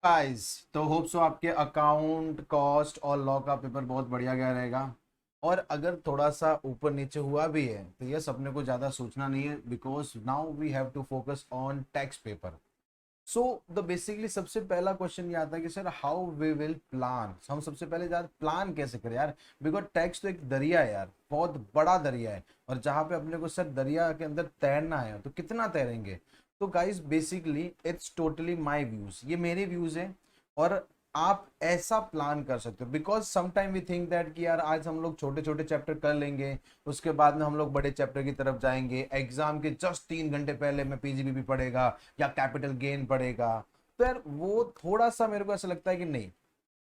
Guys, तो hope so आपके account cost और लॉ का पेपर बहुत बढ़िया गया रहेगा। और अगर थोड़ा सा ऊपर नीचे हुआ भी है तो यस, अपने को ज़्यादा सोचना नहीं है, because now we have to focus on tax paper. So the basically सबसे पहला क्वेश्चन ये आता है कि sir how we will plan. हम सबसे पहले यार प्लान कैसे करें यार, बिकॉज टैक्स तो एक दरिया है यार, बहुत बड़ा दरिया है। और जहाँ पे अपने को सर दरिया के अंदर तैरना है तो कितना तैरेंगे। तो guys basically it's totally my views, ये मेरे व्यूज हैं। और आप ऐसा प्लान कर सकते हो, because sometime we think that कि यार आज हम लोग छोटे छोटे चैप्टर कर लेंगे, उसके बाद में हम लोग बड़े चैप्टर की तरफ जाएंगे, एग्जाम के जस्ट 3 घंटे पहले मैं पीजीबीपी पढ़ेगा या कैपिटल गेन पढ़ेगा। तो यार वो थोड़ा सा मेरे को ऐसा लगता है कि नहीं,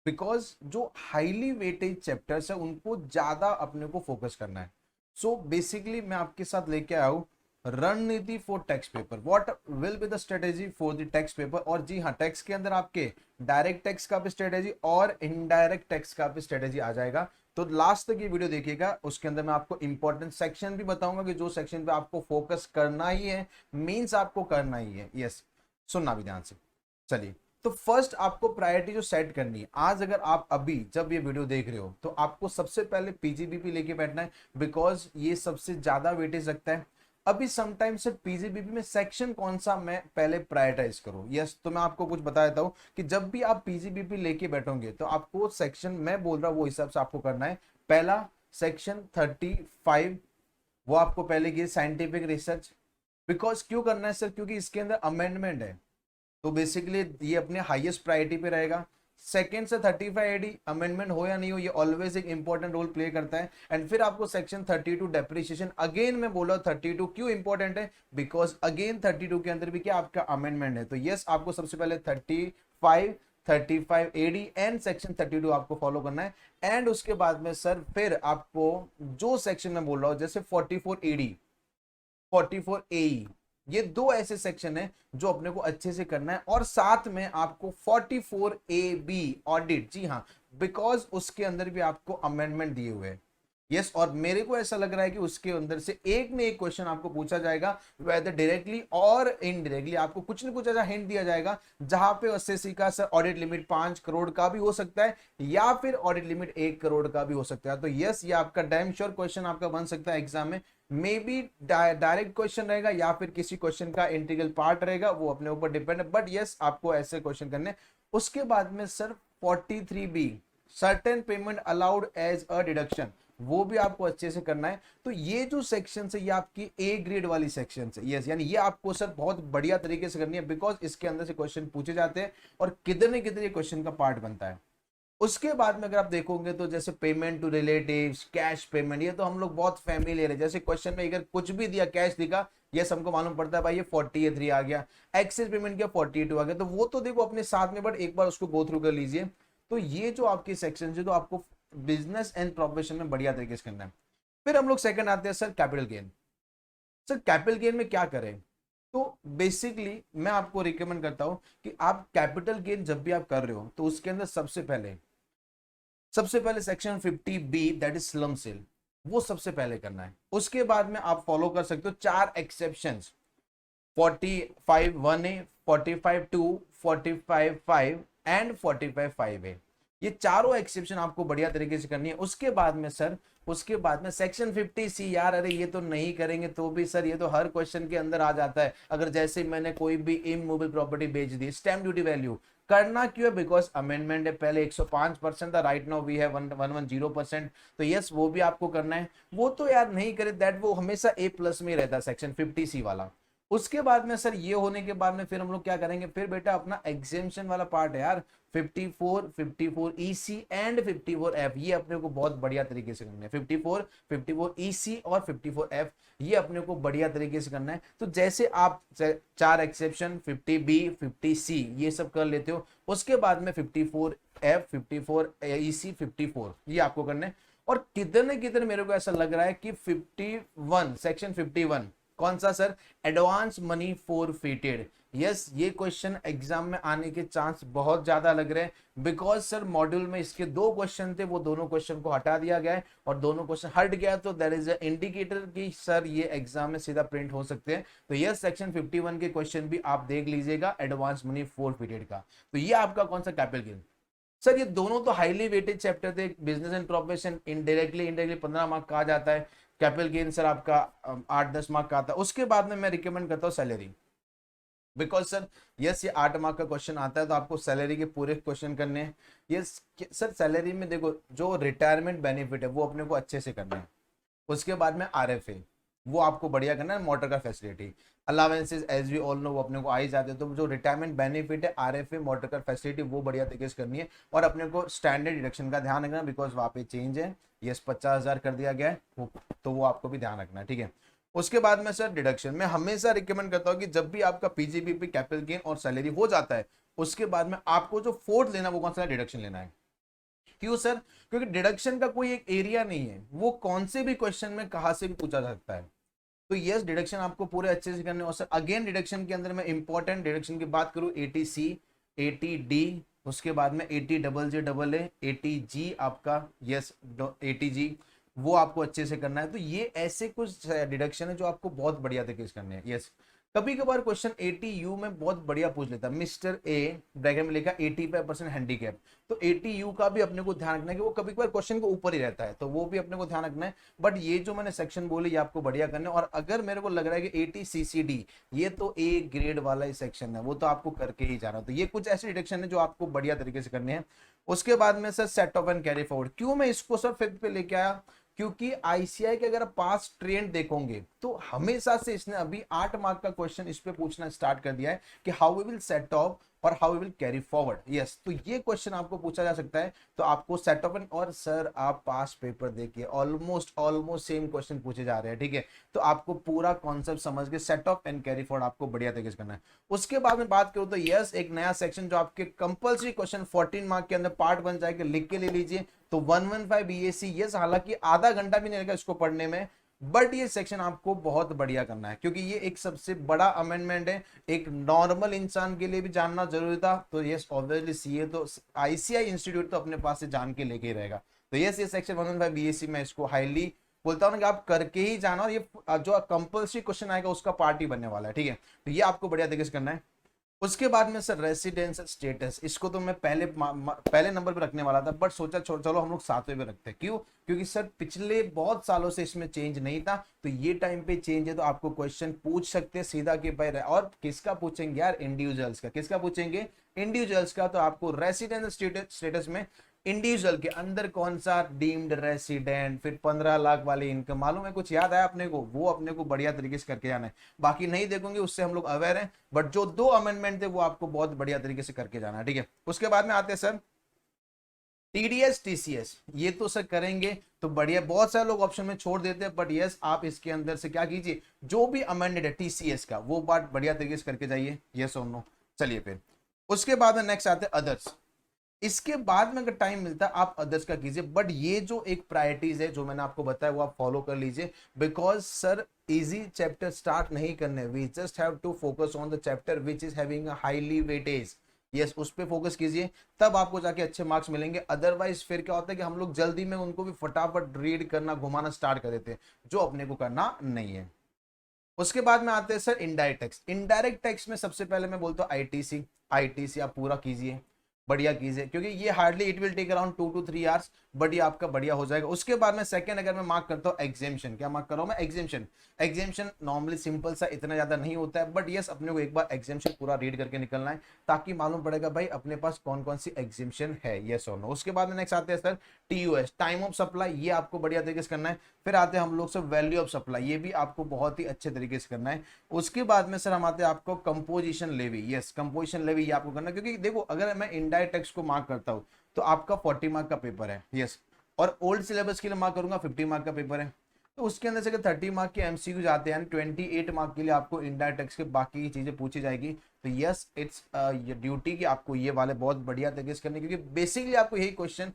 बिकॉज जो हाईली वेटेज चैप्टर्स है उनको ज्यादा अपने को फोकस करना है। सो बेसिकली मैं आपके साथ लेके आया हूं रणनीति for tax paper, what will be the strategy for the tax paper. और जी हाँ, टैक्स के अंदर आपके डायरेक्ट टैक्स का भी स्ट्रेटेजी और इनडायरेक्ट टैक्स का भी स्ट्रेटेजी आ जाएगा। तो लास्ट तक ये वीडियो देखिएगा, उसके अंदर मैं आपको इंपॉर्टेंट सेक्शन भी बताऊंगा कि जो सेक्शन पे आपको फोकस करना ही है, मीन्स आपको करना ही है। यस, सुनना भी ध्यान से। चलिए, तो फर्स्ट आपको प्रायोरिटी जो सेट करनी है, आज अगर आप अभी जब ये वीडियो देख रहे हो तो आपको सबसे पहले पीजीबीपी लेके बैठना है, बिकॉज ये सबसे ज्यादा वेटेज रखता है। अभी समटाइम से पीजीबीपी में सेक्शन कौन सा मैं पहले प्रायोरिटाइज करूं। यस, तो मैं आपको कुछ बता देता हूं कि जब भी आप पीजीबीपी लेके बैठोगे तो आपको सेक्शन मैं बोल रहा हूं वो हिसाब से आपको करना है। पहला सेक्शन 35, वो आपको पहले की साइंटिफिक रिसर्च। बिकॉज क्यों करना है सर, क्योंकि इसके अंदर अमेंडमेंट है, तो बेसिकली ये अपने हाईएस्ट प्रायोरिटी पे रहेगा। सेकेंड से 35 एडी अमेंडमेंट हो या नहीं हो, ये ऑलवेज एक इंपॉर्टेंट रोल प्ले करता है। एंड फिर आपको सेक्शन 32 डेप्रिसिएशन, अगेन मैं बोला 32 क्यों इंपॉर्टेंट है, बिकॉज अगेन 32 के अंदर भी क्या आपका अमेंडमेंट है। तो यस, आपको सबसे पहले 35 एडी एंड सेक्शन 32 आपको फॉलो करना है। एंड उसके बाद में सर फिर आपको जो सेक्शन में बोल रहा हूं, जैसे 44 एडी, 44 ए, ये दो ऐसे सेक्शन है जो अपने को अच्छे से करना है। और साथ में आपको 44 ए बी ऑडिट, जी हाँ, बिकॉज उसके अंदर भी आपको अमेंडमेंट दिए हुए हैं। यस, और मेरे को ऐसा लग रहा है कि उसके अंदर से एक में एक क्वेश्चन आपको पूछा जाएगा, वेदर डायरेक्टली और इनडायरेक्टली आपको कुछ न कुछ ऐसा हिंट दिया जाएगा जहां पे एसएससी का सर ऑडिट लिमिट 5 करोड़ का भी हो सकता है या फिर ऑडिट लिमिट 1 करोड़ का भी हो सकता है। तो यस, ये आपका डैम श्योर क्वेश्चन आपका बन सकता है एग्जाम में। मे बी डायरेक्ट क्वेश्चन रहेगा या फिर किसी क्वेश्चन का इंटीग्रल पार्ट रहेगा, वो अपने ऊपर डिपेंड है, बट यस आपको ऐसे क्वेश्चन करने। उसके बाद में sir 43 B, certain payment allowed as a deduction, वो भी आपको अच्छे से करना है। तो ये जो सेक्शन है ये आपकी ए ग्रेड वाली सेक्शन है। यस, यानी ये आपको सर बहुत बढ़िया तरीके से करनी है, बिकॉज इसके अंदर से क्वेश्चन पूछे जाते हैं और कितने कितने क्वेश्चन का पार्ट बनता है। उसके बाद में अगर आप देखोगे तो जैसे payment to relatives, cash payment, ये तो हम लोग बहुत फैमिलियर है। जैसे क्वेश्चन में अगर कुछ भी दिया कैश दिखा, ये हमको मालूम पड़ता है भाई ये 43 आ गया, एक्सेस पेमेंट किया 42 आ गया, तो वो तो देखो अपने साथ में, बट एक बार उसको गो थ्रू कर लीजिए। तो ये जो आपकी सेक्शन है, तो आपको बिजनेस एंड प्रोफेशन में बढ़िया तरीके से करना है। फिर हम लोग सेकंड आते हैं sir capital gain. Sir capital gain में क्या करें, तो बेसिकली मैं आपको रिकमेंड करता हूं कि आप कैपिटल गेन जब भी आप कर रहे हो तो उसके अंदर सबसे पहले section 50 B, that is slump sale, वो सबसे पहले करना है। उसके बाद में आप फॉलो कर सकते हो चार एक्सेप्शंस, 45(1)(a), 45(2), 45(5) एंड 45(5)(a। ये चारों एक्सेप्शन आपको बढ़िया तरीके से करनी है। उसके बाद में सर, उसके बाद में सेक्शन 50 सी, यार अरे ये तो नहीं करेंगे तो भी सर ये तो हर क्वेश्चन के अंदर आ जाता है। अगर जैसे मैंने कोई भी इमूवेबल प्रॉपर्टी बेच दी, स्टैम्प ड्यूटी वैल्यू करना क्यों है, बिकॉज अमेंडमेंट है, पहले 105% था, राइट नाउ वी है 110%। तो यस, वो भी आपको करना है। वो तो यार नहीं करे दैट, वो हमेशा A+ में ही रहता है सेक्शन 50 सी वाला। उसके बाद में सर ये होने के बाद में फिर हम लोग क्या करेंगे, फिर बेटा अपना एग्जेम्पशन वाला पार्ट है यार, 54 EC एंड 54F, ये अपने को बहुत बढ़िया तरीके से करना है। 54 EC और 54F, ये अपने को बढ़िया तरीके से करना है। तो जैसे आप चार एक्सेप्शन 50B 50C ये सब कर लेते हो, उसके बाद में 54F 54EC 54 ये आपको करना है। और कितने कितने मेरे को ऐसा लग रहा है कि 51 सेक्शन 51 कौन सा sir, advance money forfeited, yes ये क्वेश्चन एग्जाम में आने के चांस बहुत ज्यादा लग रहे हैं, बिकॉज सर मॉड्यूल में इसके 2 क्वेश्चन थे, वो दोनों क्वेश्चन को हटा दिया गया है और दोनों क्वेश्चन हट गया, तो देयर इज अ इंडिकेटर कि सर ये एग्जाम में सीधा प्रिंट हो सकते हैं। तो यस सेक्शन 51 के क्वेश्चन भी आप देख लीजिएगा, एडवांस मनी 4 पीरियड का। तो ये आपका कौन सा कैपिटल गेन सर, ये दोनों तो हाईली वेटेड चैप्टर थे। Business and profession indirectly 15 mark का आ जाता है, कैपिटल गेन सर आपका 8-10 मार्क का आता है। उसके बाद में मैं रिकमेंड करता हूँ सैलरी, बिकॉज सर यस ये 8 मार्क का क्वेश्चन आता है, तो आपको सैलरी के पूरे क्वेश्चन करने हैं। यस सर सैलरी में देखो जो रिटायरमेंट बेनिफिट है वो अपने को अच्छे से करना है। उसके बाद में आरएफए वो आपको बढ़िया करना है, मोटर का facility allowances as we all know वो अपने को आ ही जाते हैं। तो जो रिटायरमेंट बेनिफिट है आरएफए मोटर का फैसिलिटी वो बढ़िया तरीके से करनी है, और अपने को स्टैंडर्ड डिडक्शन का ध्यान रखना, बिकॉज वहाँ पे चेंज है, यस 50,000 कर दिया गया है तो वो आपको भी ध्यान रखना है, ठीक है। उसके बाद में सर डिडक्शन मैं हमेशा रिकमेंड करता हूँ कि जब भी आपका पीजीबीपी कैपिटल गेन और सैलरी हो जाता है, उसके बाद में आपको जो फोर्थ लेना वो कौन सा डिडक्शन लेना है। क्यों सर, क्योंकि डिडक्शन का कोई एक एरिया नहीं है, वो कौन से भी क्वेश्चन में कहां से भी पूछा जा सकता है। तो यस डिडक्शन आपको पूरे अच्छे से करने। और सर अगेन डिडक्शन के अंदर मैं इंपॉर्टेंट डिडक्शन की बात करूं, 80C 80D, उसके बाद में 80JJA 80G आपका, यस 80G वो आपको अच्छे से करना है। तो ये ऐसे कुछ डिडक्शन है जो आपको बहुत बढ़िया तरीके से करने हैं। यस कभी कभार क्वेश्चन 80U में बहुत बढ़िया पूछ लेता है, मिस्टर ए ब्रैकेट में लिखा 85% हैंडीकैप, तो 80U का भी अपने को ध्यान रखना है कि वो कभी कभार क्वेश्चन के ऊपर ही रहता है, तो वो भी अपने को ध्यान रखना है। बट ये जो मैंने सेक्शन बोले ये आपको बढ़िया करना है। और अगर मेरे को लग रहा है कि 80CCD ये तो ए ग्रेड वाला ही सेक्शन है, वो तो आपको करके ही जाना। तो ये कुछ ऐसे डिडक्शन है जो आपको बढ़िया तरीके से करने हैं। उसके बाद में sir set of and carry forward, क्यों मैं इसको सर फिफ्थ पे लेके आया, क्योंकि आईसीआई के अगर पास ट्रेंड देखोगे तो हमेशा से इसने अभी 8 मार्क का क्वेश्चन इस पे पूछना स्टार्ट कर दिया है कि how we will set off और how we will carry forward. Yes तो ये क्वेश्चन आपको पूछा जा सकता है, तो आपको सेट ऑफ एंड, और सर आप पास पेपर देखिए ऑलमोस्ट सेम क्वेश्चन पूछे जा रहे हैं, ठीक है। तो आपको पूरा कॉन्सेप्ट समझ के set of and carry forward आपको बढ़िया तरीके से करना है। उसके बाद में बात करूं तो यस एक नया सेक्शन जो आपके कंपल्सरी क्वेश्चन 14 मार्क के अंदर पार्ट बन जाएगा, लिख के ले लीजिए। तो 115 बीएससी, यस हालांकि आधा घंटा भी नहीं लगेगा इसको पढ़ने में, बट ये सेक्शन आपको बहुत बढ़िया करना है, क्योंकि ये एक सबसे बड़ा अमेंडमेंट है, एक नॉर्मल इंसान के लिए भी जानना जरूरी था। तो यस ऑब्वियसली सीए तो आईसीआई इंस्टीट्यूट तो अपने पास से जान के लेके ही रहेगा। तो यस ये सेक्शन 115 बीएससी में इसको हाईली बोलता हूं ना कि आप करके ही जाना, और ये जो कंपल्सरी क्वेश्चन आएगा उसका पार्ट ही बनने वाला है, ठीक है। तो ये आपको बढ़िया तरीके से करना है। उसके बाद में सर रेसिडेंशियल स्टेटस, इसको तो मैं पहले नंबर पे रखने वाला था, बट सोचा चलो हम लोग 7वें पे रखते हैं। क्यों, क्योंकि सर पिछले बहुत सालों से इसमें चेंज नहीं था, तो ये टाइम पे चेंज है, तो आपको क्वेश्चन पूछ सकते हैं सीधा कि भाई, और किसका पूछेंगे यार, इंडिविजुअल्स का। किसका पूछेंगे, इंडिविजुअल्स का। तो आपको रेसिडेंशियल स्टेटस में इंडिविजुअल के अंदर कौन सा डीम्ड रेसिडेंट, फिर 15 लाख वाली इनकम, मालूम है कुछ याद आया अपने को, वो अपने को बढ़िया तरीके से करके जाना है। बाकी नहीं देखोगे उससे हम लोग अवेयर हैं, बट जो 2 अमेंडमेंट थे वो आपको बहुत बढ़िया तरीके से करके जाना है, ठीक है। उसके बाद में आते हैं सर टीडीएस टीसीएस, ये तो सर करेंगे तो बढ़िया, बहुत सारे लोग ऑप्शन में छोड़ देते हैं, बट यस आप इसके अंदर से क्या कीजिए, जो भी अमेंडेड है टीसीएस का वो बात बढ़िया तरीके से करके जाइए, यस और नो। चलिए फिर उसके बाद में नेक्स्ट आते हैं अदर्स। इसके बाद में अगर टाइम मिलता है आप अदर्स का कीजिए, बट ये जो एक प्रायोरिटीज है जो मैंने आपको बताया वो आप फॉलो कर लीजिए, because sir easy chapter start नहीं करने, we just have to focus on the chapter which is having a highly weightage. Yes उस पर फोकस कीजिए, तब आपको जाके अच्छे मार्क्स मिलेंगे। अदरवाइज फिर क्या होता है कि हम लोग जल्दी में उनको भी फटाफट रीड करना घुमाना स्टार्ट कर देते हैं, जो अपने को करना नहीं है। उसके बाद में आते हैं sir indirect tax. Indirect tax में सबसे पहले मैं बोलता हूँ आईटीसी, आईटीसी आप पूरा कीजिए, बढ़िया कीजिए, क्योंकि ये hardly it will take around 2 to 3 hours, but ये आपका बढ़िया हो जाएगा। उसके बाद में सेकंड अगर मैं मार्क करता हूँ एग्जेम्पशन, क्या मार्क कर रहा हूँ मैं, एग्जेम्पशन। एग्जेम्पशन नॉर्मली सिंपल सा इतना ज्यादा नहीं होता है, बट यस अपने को एक बार एग्जेम्पशन पूरा रीड करके निकलना है, ताकि मालूम पड़ेगा भाई अपने पास कौन कौन सी एग्जेम्पशन है, यस और नो। उसके बाद में नेक्स्ट आते हैं सर टीयूएस, टाइम ऑफ सप्लाई, ये आपको बढ़िया तरीके से करना है। फिर आते हैं हम लोग सर वैल्यू ऑफ सप्लाई, ये भी आपको बहुत ही अच्छे तरीके से करना है। उसके बाद में सर हम आते हैं आपको composition levy, yes composition levy ये आपको करना है, क्योंकि देखो अगर मैं इनडायरेक्ट टैक्स को मार्क करता हूं तो आपका 40 मार्क का पेपर है, यस, और ओल्ड सिलेबस के लिए मार्क करूंगा 50 मार्क का पेपर है। तो उसके अंदर से 30 मार्क के एमसीक्यू जाते हैं, 28 मार्क के लिए आपको इनडायरेक्ट टैक्स के बाकी की चीजें पूछी जाएगी। तो यस इट्स ड्यूटी कि आपको ये वाले बहुत बढ़िया तरीके से करने, क्योंकि बेसिकली आपको यही क्वेश्चन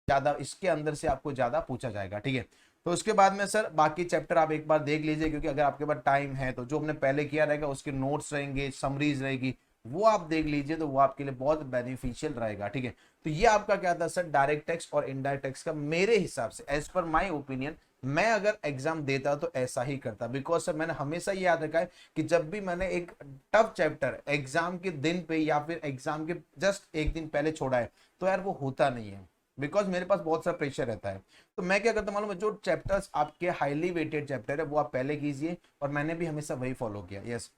ज्यादा इसके अंदर से आपको ज्यादा पूछा जाएगा, ठीक है। तो उसके बाद में सर बाकी चैप्टर आप एक बार देख लीजिए, क्योंकि अगर आपके पास टाइम है तो जो हमने पहले किया रहेगा उसके नोट्स रहेंगे, समरीज रहेगी, वो आप देख लीजिए, तो वो आपके लिए बहुत बेनिफिशियल रहेगा। ठीक है, तो ये आपका क्या था सर डायरेक्ट टैक्स और इनडायरेक्ट टैक्स का। मेरे हिसाब से एज पर माय ओपिनियन, मैं अगर एग्जाम देता तो ऐसा ही करता, बिकॉज सर मैंने हमेशा ये याद रखा है कि जब भी मैंने एक टफ चैप्टर एग्जाम के दिन पे या फिर एग्जाम के जस्ट एक दिन पहले छोड़ा है, तो यार वो होता नहीं है, बिकॉज मेरे पास बहुत सारा प्रेशर रहता है। तो मैं क्या करता हूं मालूम है, जो चैप्टर्स आपके हाईली वेटेड चैप्टर है वो आप पहले कीजिए, और मैंने भी हमेशा वही फॉलो किया। यस,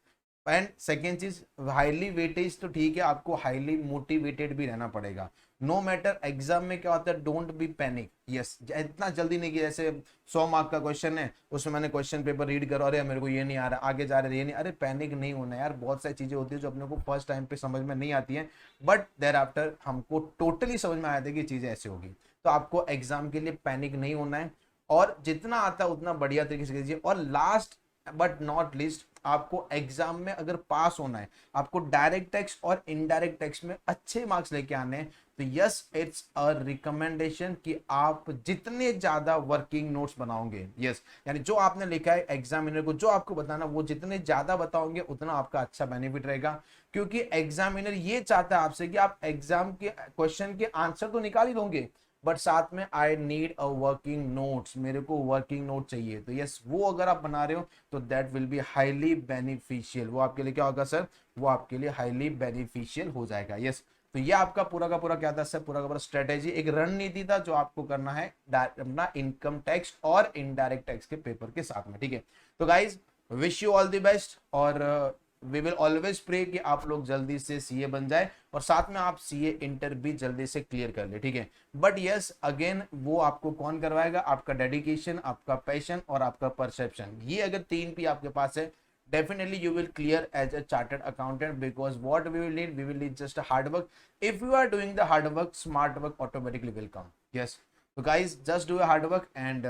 एंड सेकेंड चीज, हाईली वेटेज तो ठीक है, आपको हाईली मोटिवेटेड भी रहना पड़ेगा। नो मैटर एग्जाम में क्या होता है, डोंट बी पैनिक। यस, इतना जल्दी नहीं कि जैसे 100 मार्क का क्वेश्चन है, उसमें मैंने क्वेश्चन पेपर रीड करो, अरे मेरे को ये नहीं आ रहा, आगे जा रहे ये नहीं, अरे पैनिक नहीं होना यार। बहुत सारी चीजें होती है जो अपने को फर्स्ट टाइम पे समझ में नहीं आती है, बट देर आफ्टर हमको टोटली समझ में आया था कि चीजें ऐसे होगी। तो आपको एग्जाम के लिए पैनिक नहीं होना है, और जितना आता है उतना बढ़िया तरीके से कीजिए। और लास्ट बट नॉट लीस्ट, आपको एग्जाम में अगर पास होना है, आपको डायरेक्ट टैक्स और इनडायरेक्ट टैक्स में अच्छे मार्क्स लेके आने हैं, तो यस इट्स अ रिकमेंडेशन कि आप जितने ज्यादा वर्किंग नोट्स बनाओगे, यस यानी जो आपने लिखा है एग्जामिनर को जो आपको बताना, वो जितने ज्यादा बताओगे उतना आपका अच्छा बेनिफिट रहेगा। क्योंकि एग्जामिनर ये चाहता है आपसे कि आप एग्जाम के क्वेश्चन के आंसर तो निकाल ही दोगे, बट साथ में I need a working notes, मेरे को वर्किंग नोट चाहिए। तो यस, वो अगर आप बना रहे हो तो that will be highly beneficial. वो आपके लिए क्या होगा सर, वो आपके लिए हाईली बेनिफिशियल हो जाएगा। यस, तो ये आपका पूरा का पूरा क्या था सर, पूरा का पूरा स्ट्रेटेजी, एक रणनीति था जो आपको करना है अपना इनकम टैक्स और इनडायरेक्ट टैक्स के पेपर के साथ में। ठीक है, तो guys wish you all the best, और वी विल ऑलवेज प्रे कि आप लोग जल्दी से सीए बन जाए, और साथ में आप सीए इंटर भी जल्दी से क्लियर कर ले। ठीक है, बट यस अगेन वो आपको कौन करवाएगा, आपका डेडिकेशन, आपका पैशन और आपका परसेप्शन। ये अगर 3 P आपके पास है, definitely you will clear as a chartered accountant, because what we will need just a hard work. If you are doing the hard work, smart work automatically will come. Yes, so guys just do a hard work, and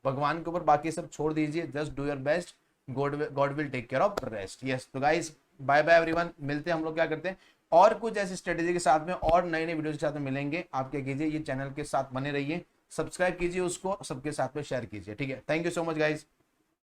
भगवान के ऊपर बाकी सब छोड़ दीजिए, just do your best, God will take care of rest. Yes, तो guys bye bye everyone, मिलते हैं हम लोग क्या करते हैं और कुछ ऐसी स्ट्रेटेजी के साथ में, और नए नए वीडियो के साथ में मिलेंगे। आप क्या कीजिए, ये चैनल के साथ बने रहिए, सब्सक्राइब कीजिए उसको, सबके साथ में शेयर कीजिए। ठीक है, thank you so much guys.